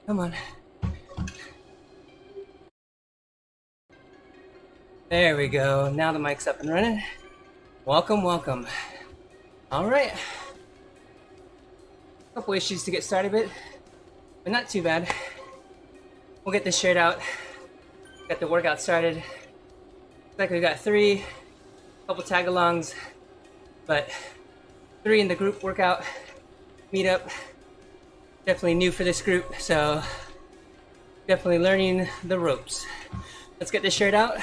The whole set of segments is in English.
Come on. There we go. Now the mic's up and running. Welcome, welcome. All right. A couple issues to get started with, but not too bad. We'll get this shared out. Got the workout started. Looks like we got 3, couple tag-alongs, but 3 in the group workout meetup. Definitely new for this group, so definitely learning the ropes. Let's get this shared out.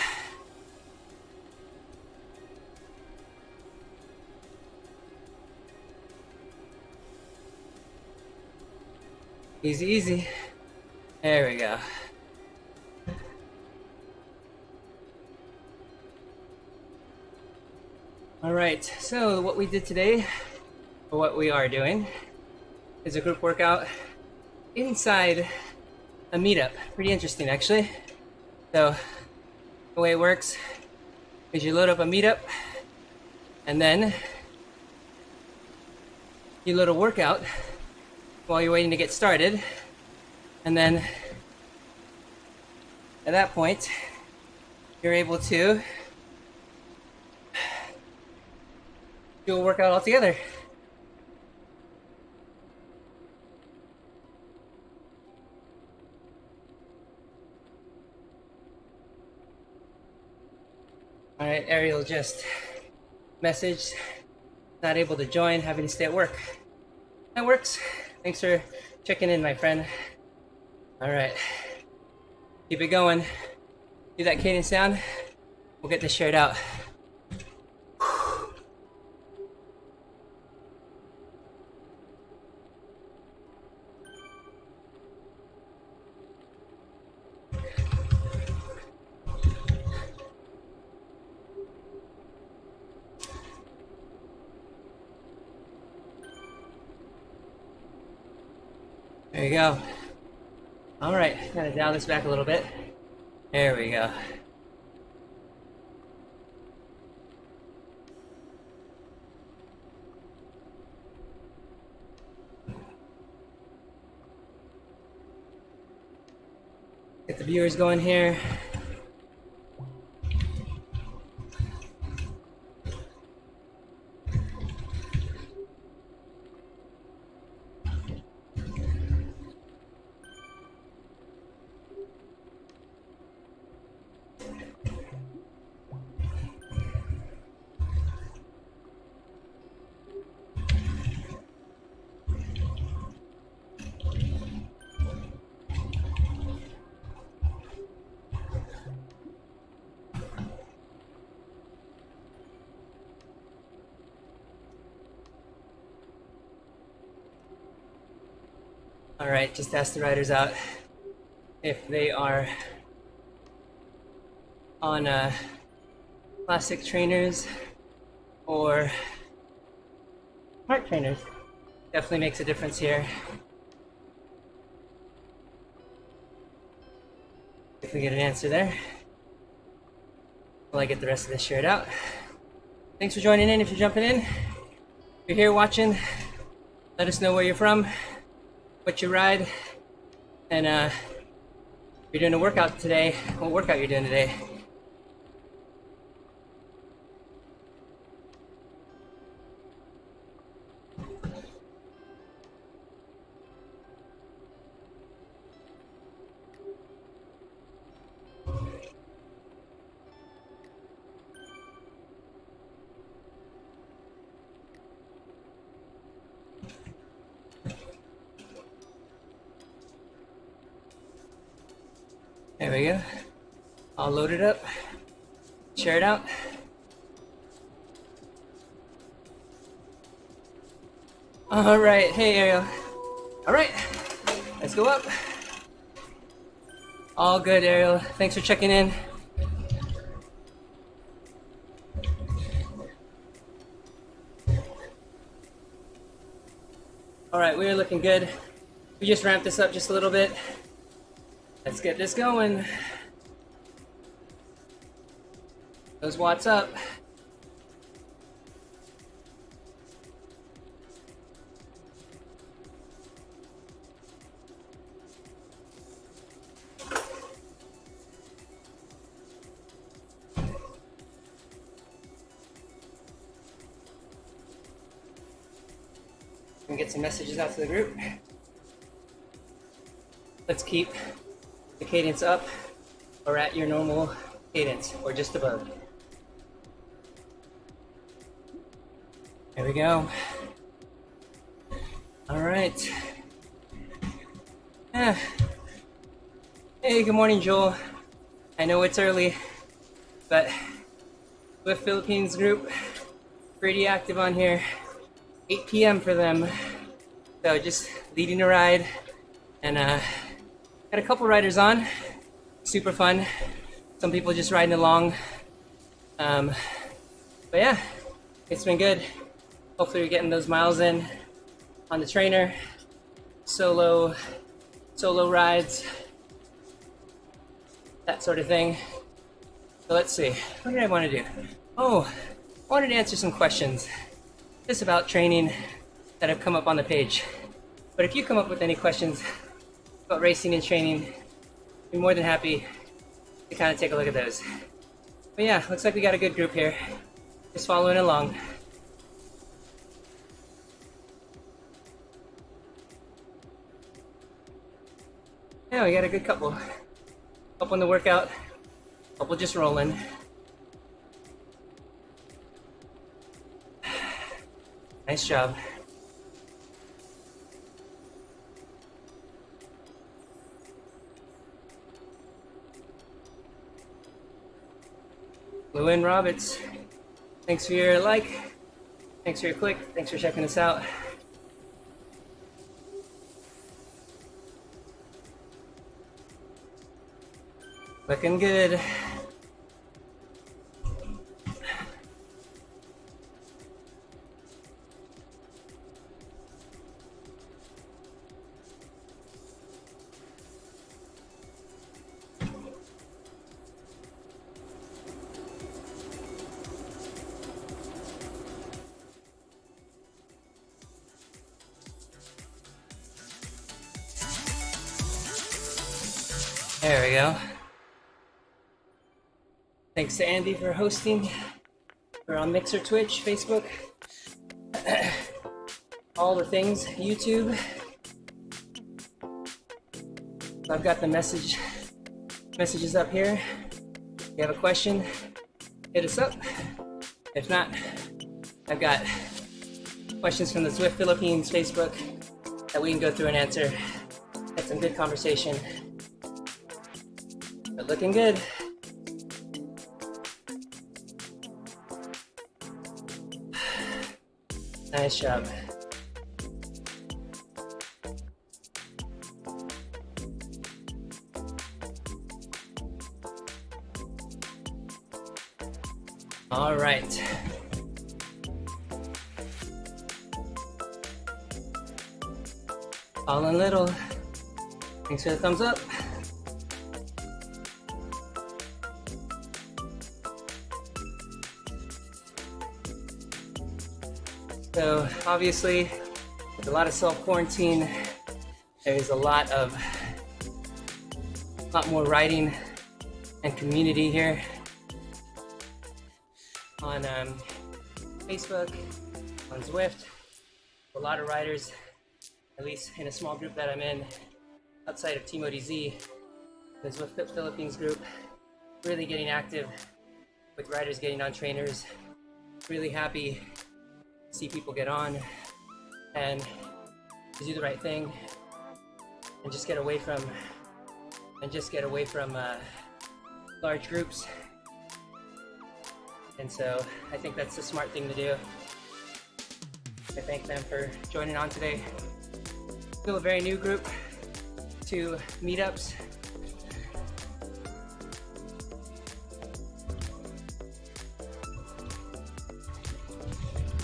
Easy, easy. There we go. All right, so what we did today, or what we are doing, is a group workout inside a meetup. Pretty interesting, actually. So the way it works is you load up a meetup, and then you load a workout while you're waiting to get started, and then at that point you're able to do a workout all together. All right, Ariel just messaged, not able to join, having to stay at work. That works. Thanks for checking in, my friend. All right, keep it going. Do that cadence sound. We'll get this shared out. There you go. All right, gotta dial this back a little bit. There we go. Get the viewers going here. All right, just ask the riders out if they are on classic trainers or smart trainers. Definitely makes a difference here. If we get an answer there, will I get the rest of this shared out? Thanks for joining in. If you're jumping in, if you're here watching, let us know where you're from, what you ride, and if you're doing a workout today, what workout you're doing today. There we go. All loaded up. Share it out. All right. Hey, Ariel. All right. Let's go up. All good, Ariel. Thanks for checking in. All right, we're looking good. We just ramped this up just a little bit. Let's get this going. Those watts up. and get some messages out to the group. Let's keep the cadence up or at your normal cadence or just above. There we go. All right. Hey, good morning, Joel. I know it's early, but Zwift Philippines group, pretty active on here. 8 p.m. for them. So just leading a ride, and got a couple riders on. Super fun. Some people just riding along. But yeah, it's been good. Hopefully you're getting those miles in on the trainer. Solo rides, that sort of thing. So let's see, what did I want to do? Oh, I wanted to answer some questions just about training that have come up on the page. But if you come up with any questions about racing and training, I'd be more than happy to kind of take a look at those. But yeah, looks like we got a good group here, just following along. Yeah, we got a good couple. Couple in the workout, couple just rolling. Nice job. Lewin Roberts, thanks for your like, thanks for your click, thanks for checking us out. Looking good. There we go. Thanks to Andy for hosting. We're on Mixer, Twitch, Facebook, all the things, YouTube. So I've got the messages up here. If you have a question, hit us up. If not, I've got questions from the Zwift Philippines Facebook that we can go through and answer. Had some good conversation. But looking good. Nice job. All right. Falling Little, thanks for the thumbs up. So obviously, with a lot of self-quarantine, there's a lot more writing and community here on Facebook, on Zwift. A lot of riders, at least in a small group that I'm in, outside of Team ODZ, the Zwift Philippines group, really getting active with riders getting on trainers. Really happy to see people get on and to do the right thing and just get away from large groups. And so I think that's the smart thing to do. I thank them for joining on today. Still a very new group to meetups.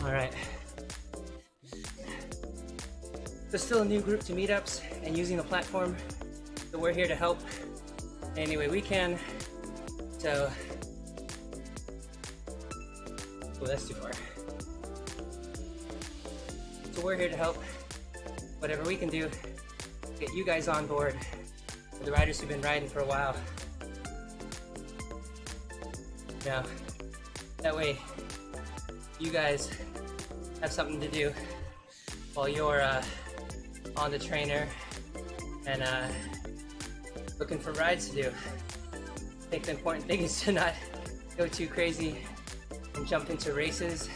All right. So still a new group to meetups and using the platform. So we're here to help any way we can. So, oh, that's too far. So we're here to help whatever we can do, get you guys on board, for the riders who've been riding for a while. Now, that way you guys have something to do while you're on the trainer and looking for rides to do. I think the important thing is to not go too crazy and jump into races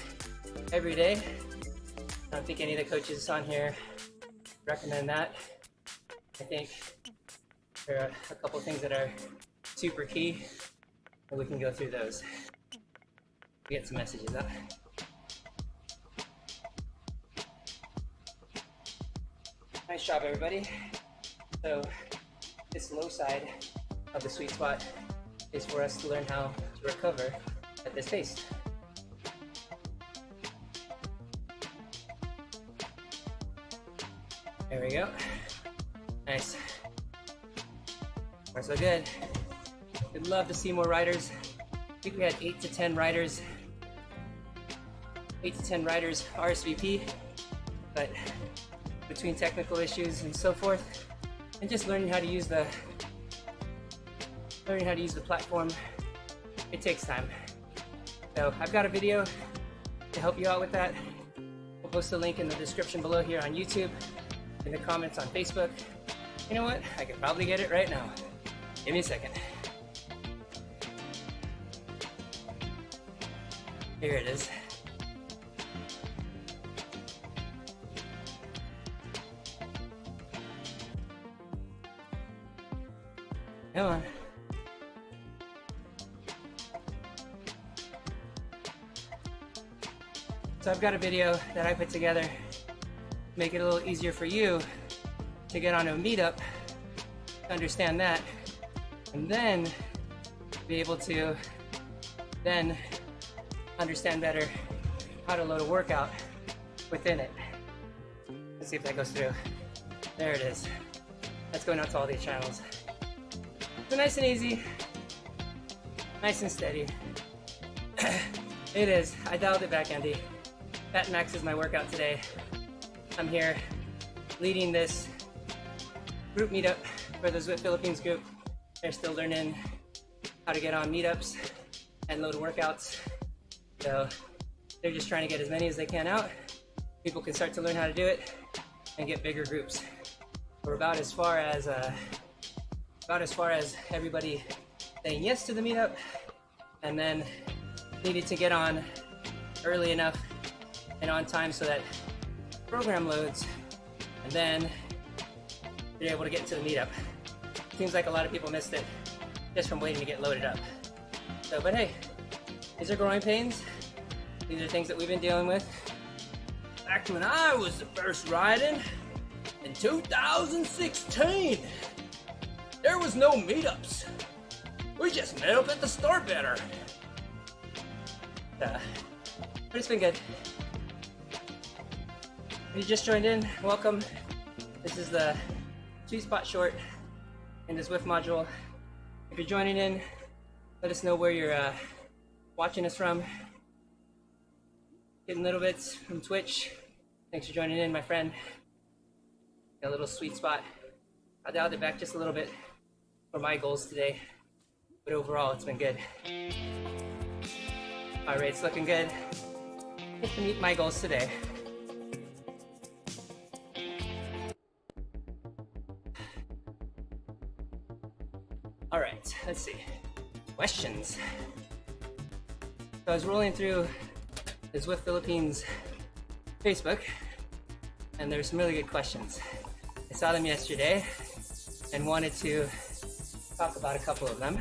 every day. I don't think any of the coaches on here recommend that. I think there are a couple things that are super key, and we can go through those. We get some messages up. Nice job, everybody. So this low side of the sweet spot is for us to learn how to recover at this pace. There we go. Nice. We're so good. We'd love to see more riders. I think we had 8 to 10 riders. 8 to 10 riders RSVP, but between technical issues and so forth, and just learning how to use the platform, it takes time. So I've got a video to help you out with that. We'll post a link in the description below here on YouTube, in the comments on Facebook. You know what? I could probably get it right now. Give me a second. Here it is. Come on. So I've got a video that I put together to make it a little easier for you to get onto a Meetup, to understand that, and then be able to then understand better how to load a workout within it. Let's see if that goes through. There it is. That's going out to all these channels. So nice and easy, nice and steady. It is. I dialed it back, Andy. Fat Max is my workout today. I'm here leading this group meetup for the Zwift Philippines group. They're still learning how to get on meetups and load workouts. So they're just trying to get as many as they can out. People can start to learn how to do it and get bigger groups. We're about as far as everybody saying yes to the meetup, and then needed to get on early enough and on time so that program loads, and then you're able to get into the meetup. Seems like a lot of people missed it just from waiting to get loaded up. So, but hey, these are growing pains. These are things that we've been dealing with. Back when I was the first riding in 2016, there was no meetups. We just met up at the store better. But it's been good. If you just joined in, welcome. This is the Sweet Spot short in the Zwift module. If you're joining in, let us know where you're watching us from. Getting little bits from Twitch. Thanks for joining in, my friend. Got a little Sweet Spot. I dialed it back just a little bit for my goals today, but overall it's been good. My rate's looking good. Get to meet my goals today. All right, let's see. Questions. So I was rolling through the Zwift Philippines Facebook, and there's some really good questions. I saw them yesterday and wanted to talk about a couple of them.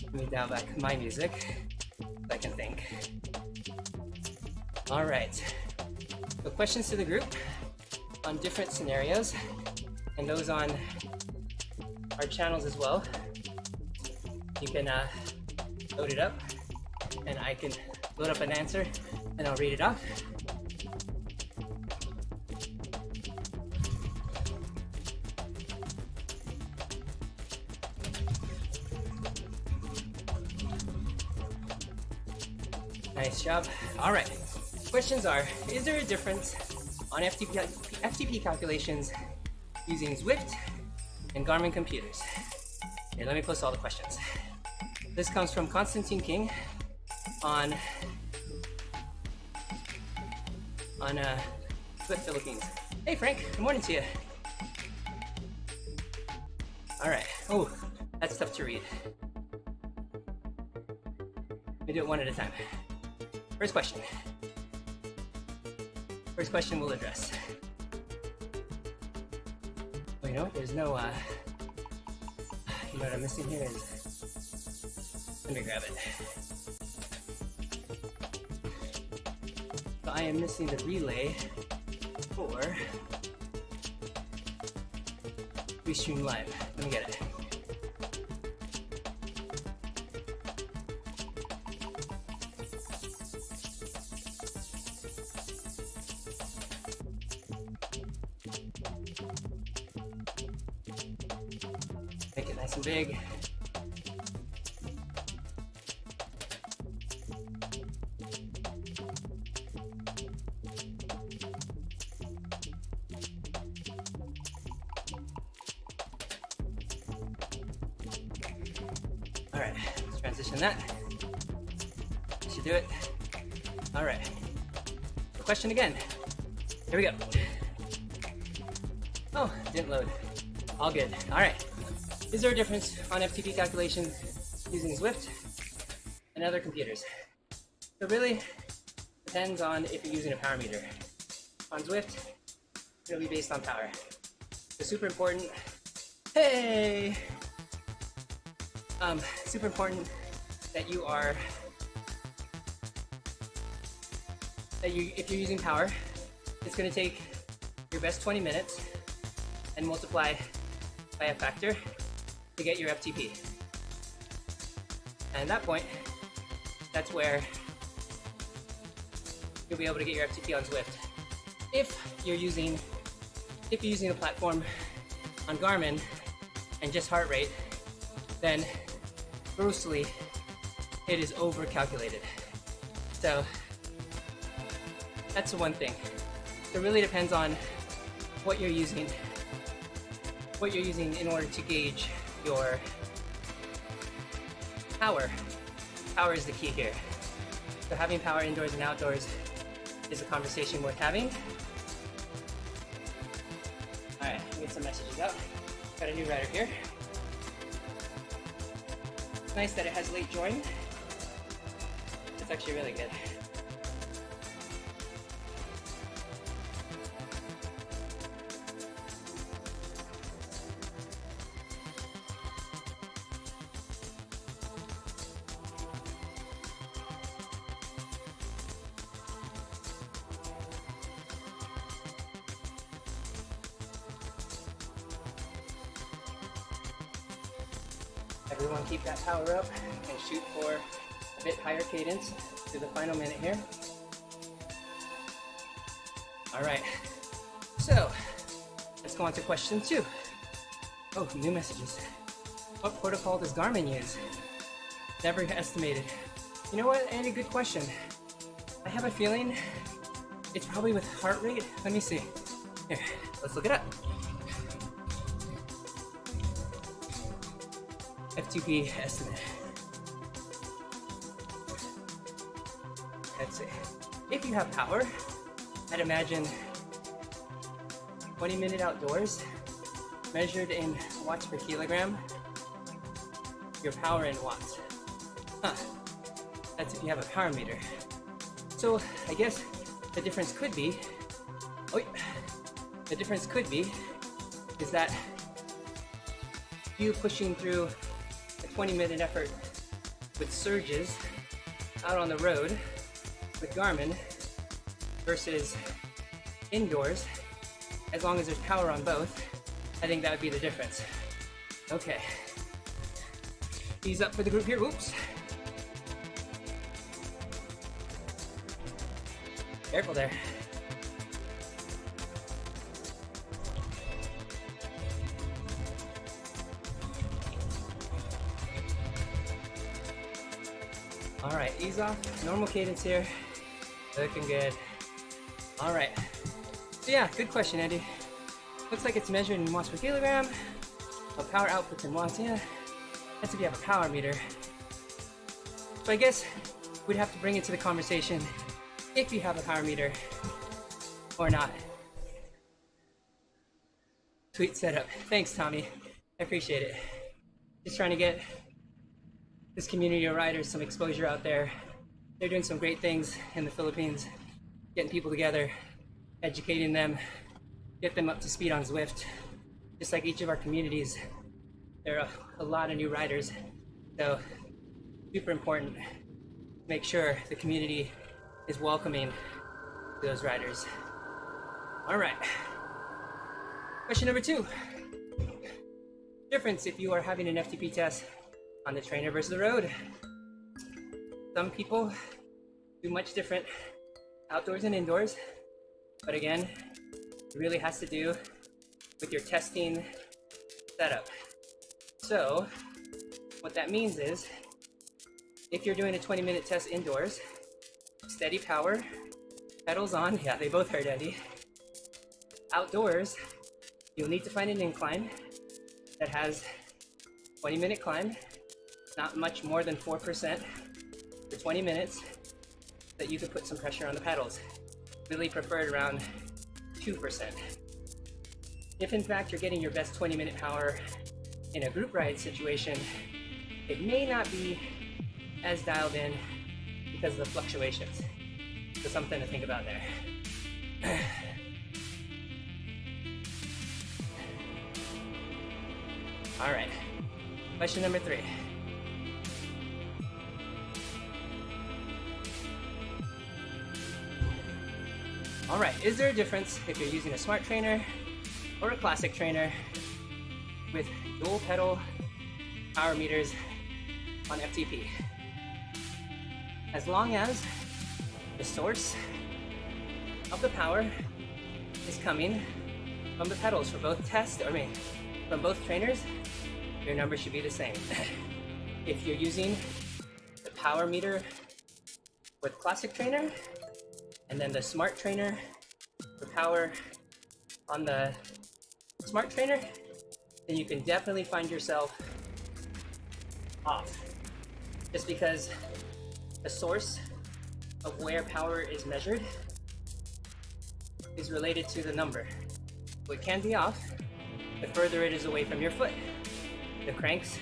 Let me dial back my music so I can think. All right. So questions to the group on different scenarios, and those on our channels as well. You can load it up, and I can load up an answer, and I'll read it off. Nice job. All right. Questions are, is there a difference on FTP calculations using Zwift and Garmin computers? Here, let me post all the questions. This comes from Constantine King on Zwift Philippines. Hey Frank, good morning to you. All right. Oh, that's tough to read. Let me do it one at a time. First question. First question we'll address. Well, you know what? There's no, you know what I'm missing here is, let me grab it. So I am missing the relay for Restream Live. Let me get it. Make it nice and big. All right, let's transition that. Should do it. All right. The question again. Here we go. Oh, didn't load. All good. All right. Is there a difference on FTP calculations using Zwift and other computers? So really depends on if you're using a power meter. On Zwift, it'll be based on power. So super important. Hey! Super important that you are, if you're using power, it's gonna take your best 20 minutes and multiply by a factor to get your FTP. And at that point, that's where you'll be able to get your FTP on Zwift. If you're using a platform on Garmin and just heart rate, then grossly it is over calculated. So that's the one thing. So it really depends on what you're using in order to gauge your power. Power is the key here. So having power indoors and outdoors is a conversation worth having. All right, let me get some messages out. Got a new rider here. It's nice that it has late join. It's actually really good. Everyone keep that power up and shoot for a bit higher cadence through the final minute here. All right, so let's go on to question 2. Oh, new messages. What protocol does Garmin use? Never estimated. You know what, Andy, good question. I have a feeling it's probably with heart rate. Let me see. Here, let's look it up. FTP estimate. Let's see. If you have power, I'd imagine 20-minute outdoors measured in watts per kilogram, your power in watts. Huh. That's if you have a power meter. So I guess the difference could be, is that you pushing through a 20-minute effort with surges out on the road with Garmin versus indoors, as long as there's power on both, I think that would be the difference. Okay. Ease up for the group here. Whoops. Careful there. All right, ease off. Normal cadence here. Looking good. All right. So yeah, good question, Andy. Looks like it's measured in watts per kilogram. So power output's in watts. Yeah, that's if you have a power meter. So I guess we'd have to bring it to the conversation if you have a power meter or not. Sweet setup. Thanks, Tommy. I appreciate it. Just trying to get this community of riders some exposure out there. They're doing some great things in the Philippines, getting people together, educating them, get them up to speed on Zwift. Just like each of our communities, there are a lot of new riders. So super important to make sure the community is welcoming to those riders. All right. Question number 2. Difference if you are having an FTP test on the trainer versus the road. Some people do much different outdoors and indoors, but again, it really has to do with your testing setup. So what that means is, if you're doing a 20-minute test indoors, steady power, pedals on, yeah, they both hurt, Andy. Outdoors, you'll need to find an incline that has 20-minute climb, not much more than 4% for 20 minutes, that you can put some pressure on the pedals. Really preferred around 2%. If in fact you're getting your best 20-minute power in a group ride situation, it may not be as dialed in because of the fluctuations. So something to think about there. All right, question number 3. All right, is there a difference if you're using a smart trainer or a classic trainer with dual pedal power meters on FTP? As long as the source of the power is coming from the pedals for both from both trainers, your numbers should be the same. If you're using the power meter with classic trainer and then the smart trainer for power on the smart trainer, then you can definitely find yourself off, just because the source of where power is measured is related to the number. So it can be off the further it is away from your foot. The cranks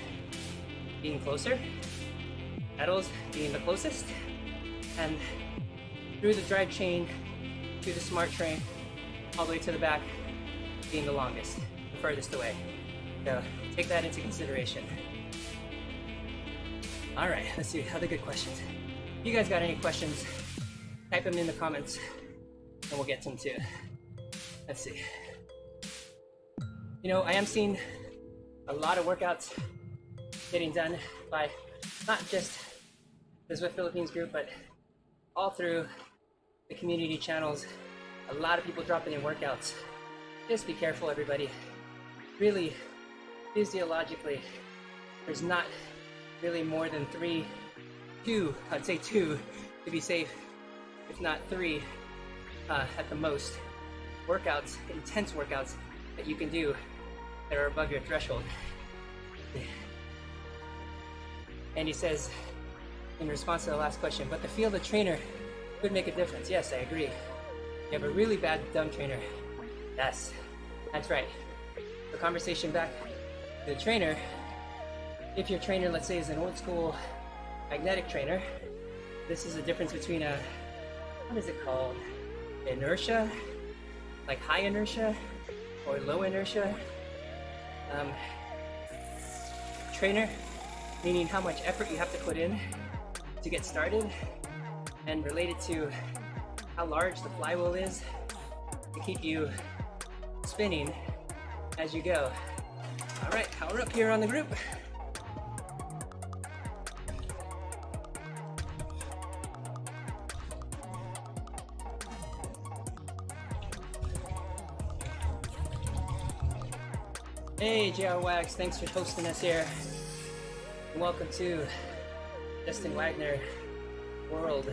being closer, pedals being the closest, and through the drive chain to the smart train all the way to the back being the longest, the furthest away. So take that into consideration. All right, let's see, other good questions. If you guys got any questions, type them in the comments and we'll get to them too. Let's see. You know, I am seeing a lot of workouts getting done by not just the Zwift Philippines group, but all through the community channels. A lot of people dropping in workouts. Just be careful, everybody. Really, physiologically, there's not really more than I'd say two to be safe, if not 3 at the most, workouts, intense workouts that you can do that are above your threshold. And he says, in response to the last question, but the feel of the trainer could make a difference. Yes, I agree. You have a really bad dumb trainer. Yes, that's right. The conversation back to the trainer, if your trainer, let's say, is an old school magnetic trainer, this is the difference between a, what is it called? Inertia, like high inertia or low inertia trainer, meaning how much effort you have to put in to get started, and related to how large the flywheel is to keep you spinning as you go. All right, power up here on the group. Hey, JR Wags, thanks for hosting us here. And welcome to Justin Wagner World.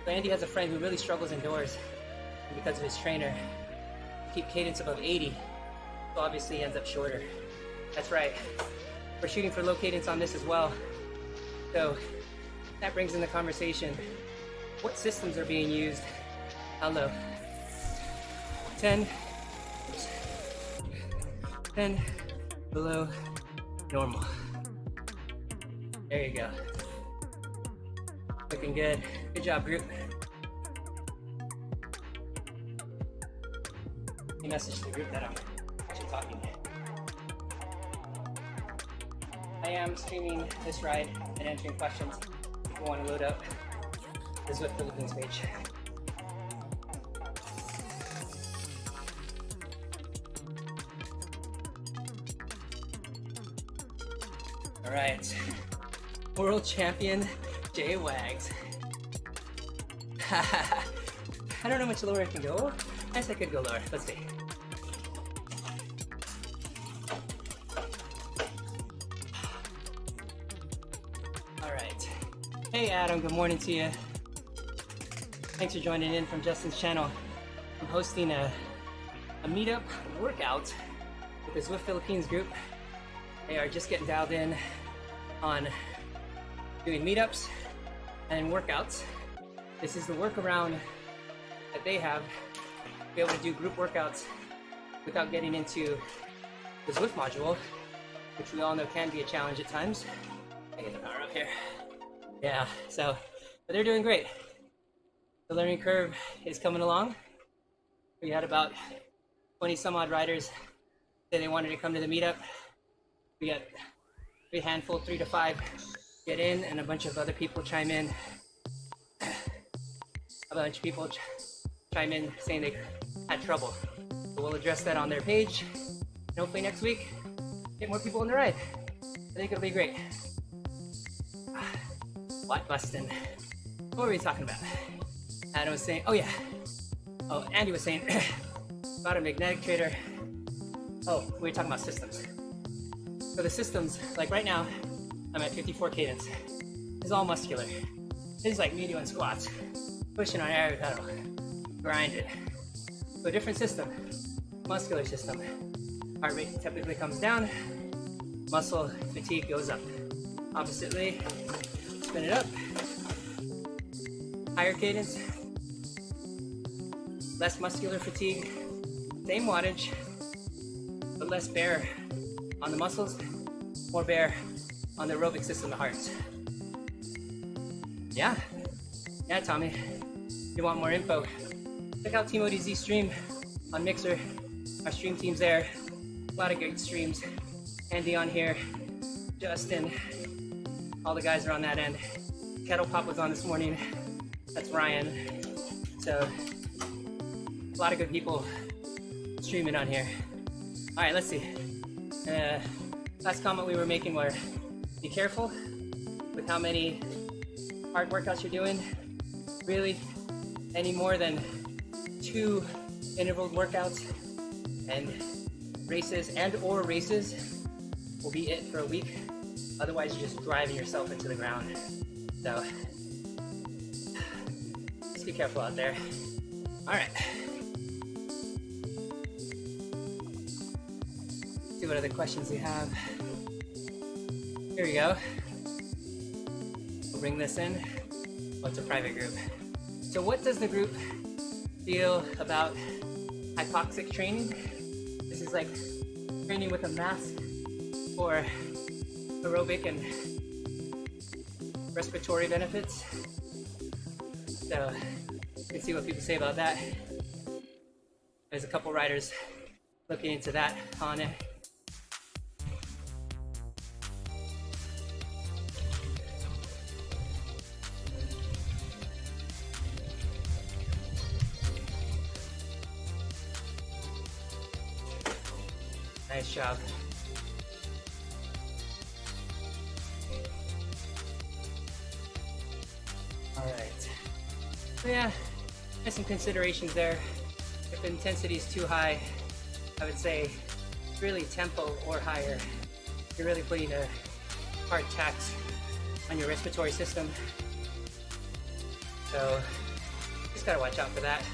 So Andy has a friend who really struggles indoors, and because of his trainer, keep cadence above 80, so obviously he ends up shorter. That's right. We're shooting for low cadence on this as well. So that brings in the conversation, what systems are being used? How low? 10, oops, 10 below normal. There you go. Looking good. Good job, group. You message the group that I'm actually talking. I am streaming this ride and answering questions if you want to load up the Zwift Philippines page. All right, world champion Jay Wags. I don't know how much lower I can go. I guess I could go lower. Let's see. All right. Hey Adam, good morning to you. Thanks for joining in from Justin's channel. I'm hosting a meetup workout with the Zwift Philippines group. They are just getting dialed in on doing meetups and workouts. This is the workaround that they have to be able to do group workouts without getting into the Zwift module, which we all know can be a challenge at times. I get the power up here. Yeah, but they're doing great. The learning curve is coming along. We had about 20 some odd riders say they wanted to come to the meetup. We got a handful, 3 to 5 get in, and a bunch of other people chime in. A bunch of people chime in saying they had trouble. So we'll address that on their page. And hopefully next week, get more people on the ride. I think it'll be great. What busting? What were we talking about? Adam was saying, oh yeah. Oh, Andy was saying about a magnetic trader. Oh, we were talking about systems. So the systems, like right now, I'm at 54 cadence. It's all muscular. This is like me doing squats, pushing on every pedal, grind it. So a different system, muscular system. Heart rate typically comes down, muscle fatigue goes up. Oppositely, spin it up. Higher cadence, less muscular fatigue, same wattage, but less bear on the muscles, more bear on the aerobic system, the hearts. Yeah, Tommy. If you want more info, check out Team ODZ stream on Mixer. Our stream team's there. A lot of great streams. Andy on here, Justin, all the guys are on that end. Kettle Pop was on this morning. That's Ryan. So, a lot of good people streaming on here. All right, let's see. Last comment we were making were, be careful with how many hard workouts you're doing. Really, any more than 2 interval workouts and or races will be it for a week. Otherwise, you're just driving yourself into the ground. So, just be careful out there. All right. See what other questions we have. Here we go. We'll bring this in. What's a private group? So what does the group feel about hypoxic training? This is like training with a mask for aerobic and respiratory benefits. So you can see what people say about that. There's a couple riders looking into that on it. Nice job. All right. So yeah, there's some considerations there. If intensity is too high, I would say really tempo or higher. You're really putting a hard tax on your respiratory system. So just gotta watch out for that.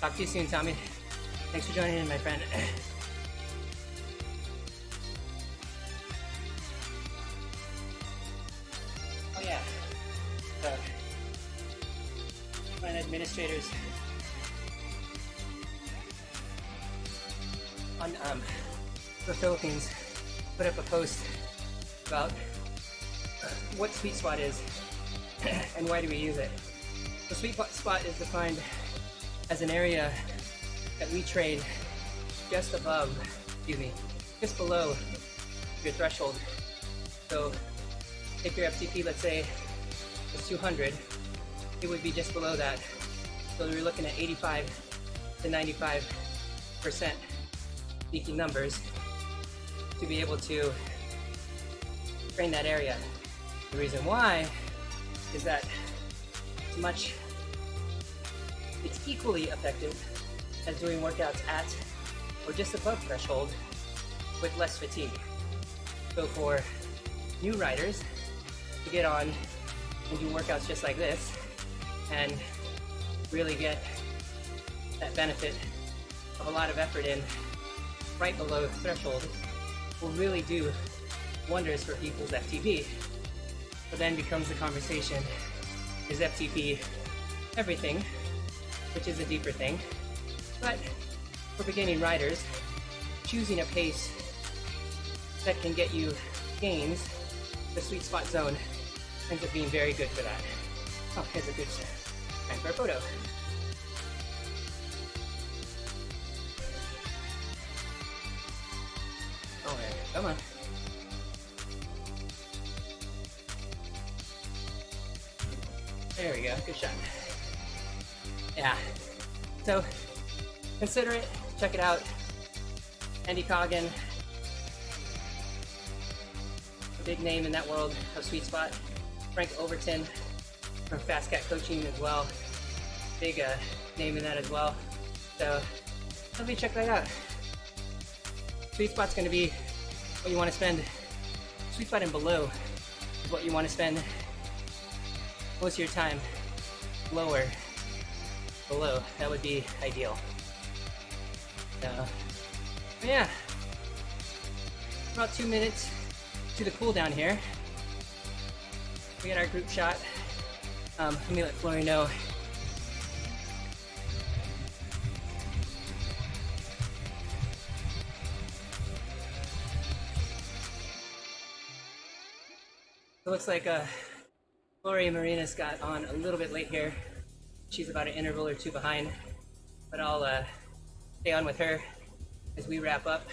Talk to you soon, Tommy. Thanks for joining in, my friend. Oh yeah. So, when I administrators on the Philippines put up a post about what sweet spot is and why do we use it. The sweet spot is defined as an area that we trade just below your threshold. So if your FTP, let's say, is 200, it would be just below that. So we're looking at 85 to 95% peaking numbers to be able to train that area. The reason why is that it's equally effective as doing workouts at or just above threshold with less fatigue. So for new riders to get on and do workouts just like this and really get that benefit of a lot of effort in right below threshold will really do wonders for people's FTP. But then becomes the conversation, is FTP everything? Which is a deeper thing. But for beginning riders, choosing a pace that can get you gains, the sweet spot zone ends up being very good for that. Oh, here's a good time for a photo. Oh, come on. There we go, good shot. Yeah, so consider it, check it out. Andy Coggin, a big name in that world of sweet spot. Frank Overton from Fast Cat Coaching as well, big name in that as well. So let me check that out. Sweet spot's going to be what you want to spend. Sweet spot and below is what you want to spend most of your time. Lower, below, that would be ideal. So, yeah, about 2 minutes to the cool down here. We got our group shot. Let me let Flory know. It looks like Flory Marinas got on a little bit late here. She's about an interval or two behind, but I'll stay on with her as we wrap up.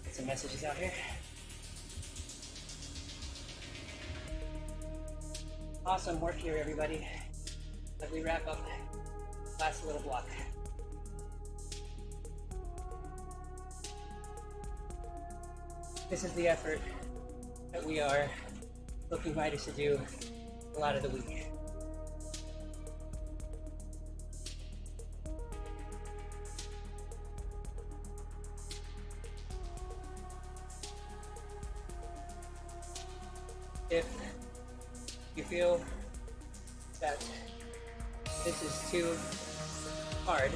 Get some messages out here. Awesome work here, everybody, as we wrap up last little block. This is the effort that we are looking riders to do a lot of the week. If you feel that this is too hard,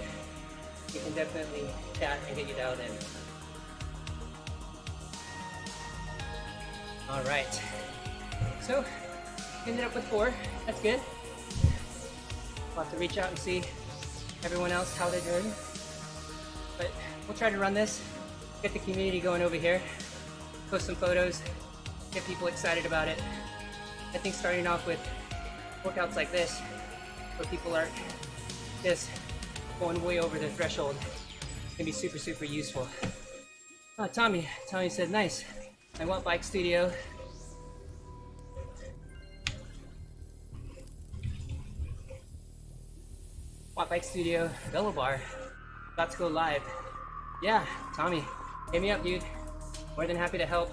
we can definitely chat and get you dialed in. All right, so ended up with 4. That's good. We'll have to reach out and see everyone else how they're doing. But we'll try to run this, get the community going over here, post some photos, get people excited about it. I think starting off with workouts like this, where people aren't just going way over their threshold, can be super, super useful. Oh, Tommy said, nice. I want Bike Studio. Want Bike Studio Velo Bar. About to go live. Yeah, Tommy, hit me up, dude. More than happy to help.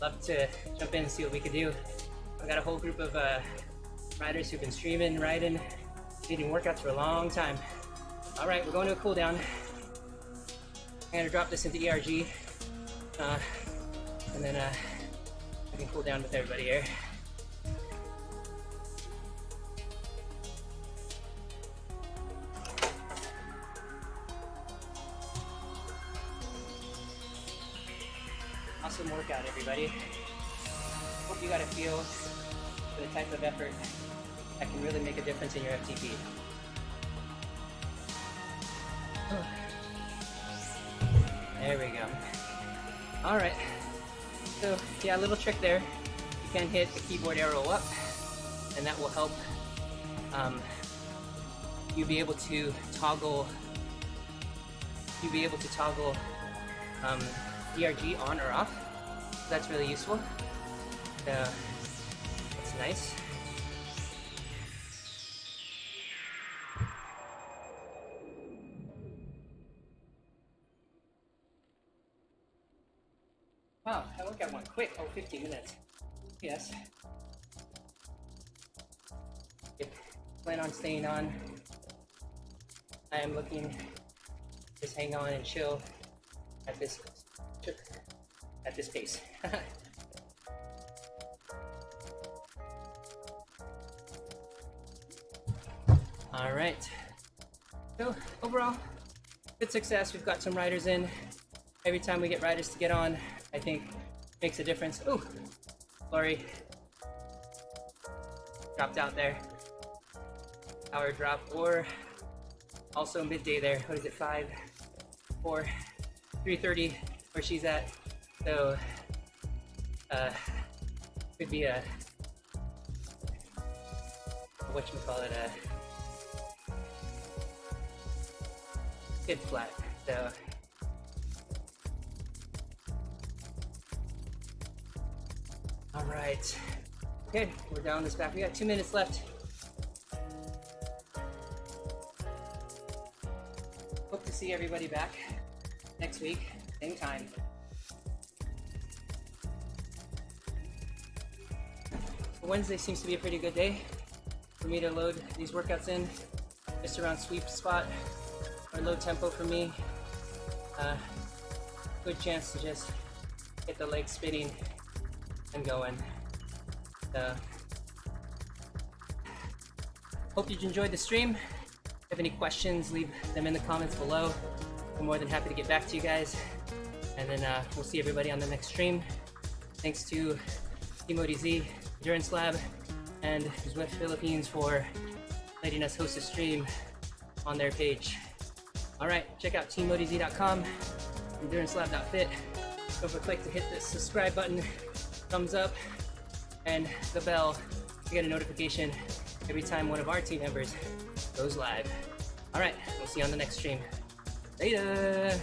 Love to jump in and see what we could do. I've got a whole group of riders who've been streaming, riding, leading workouts for a long time. All right, we're going to a cool down. I'm gonna drop this into ERG. And then I can cool down with everybody here. Awesome workout, everybody. Hope you got a feel for the type of effort that can really make a difference in your FTP. Oh. There we go. All right. So yeah, a little trick there. You can hit the keyboard arrow up, and that will help you be able to toggle. ERG on or off. So that's really useful. So that's nice. Wow, that workout went quick. Oh, 15 minutes. Yes. If you plan on staying on, I am looking to just hang on and chill at this pace. All right. So overall, good success. We've got some riders in. Every time we get riders to get on, I think makes a difference. Ooh, Lori dropped out there. Power drop, or also midday there. What is it? 5, 4, 3:30 where she's at. So could be a whatchamacallit, a skid flat. So all right. Okay, we're down this back. We got 2 minutes left. Hope to see everybody back next week, same time. Wednesday seems to be a pretty good day for me to load these workouts in, just around sweep spot or low tempo for me. Good chance to just get the legs spinning and going. So, hope you enjoyed the stream. If you have any questions, leave them in the comments below. I'm more than happy to get back to you guys. And then we'll see everybody on the next stream. Thanks to Team ODZ, Endurance Lab, and Zwift Philippines for letting us host a stream on their page. All right, check out teamodz.com, endurancelab.fit. Don't forget to hit the subscribe button, thumbs up, and the bell to get a notification every time one of our team members goes live. All right, we'll see you on the next stream. Later.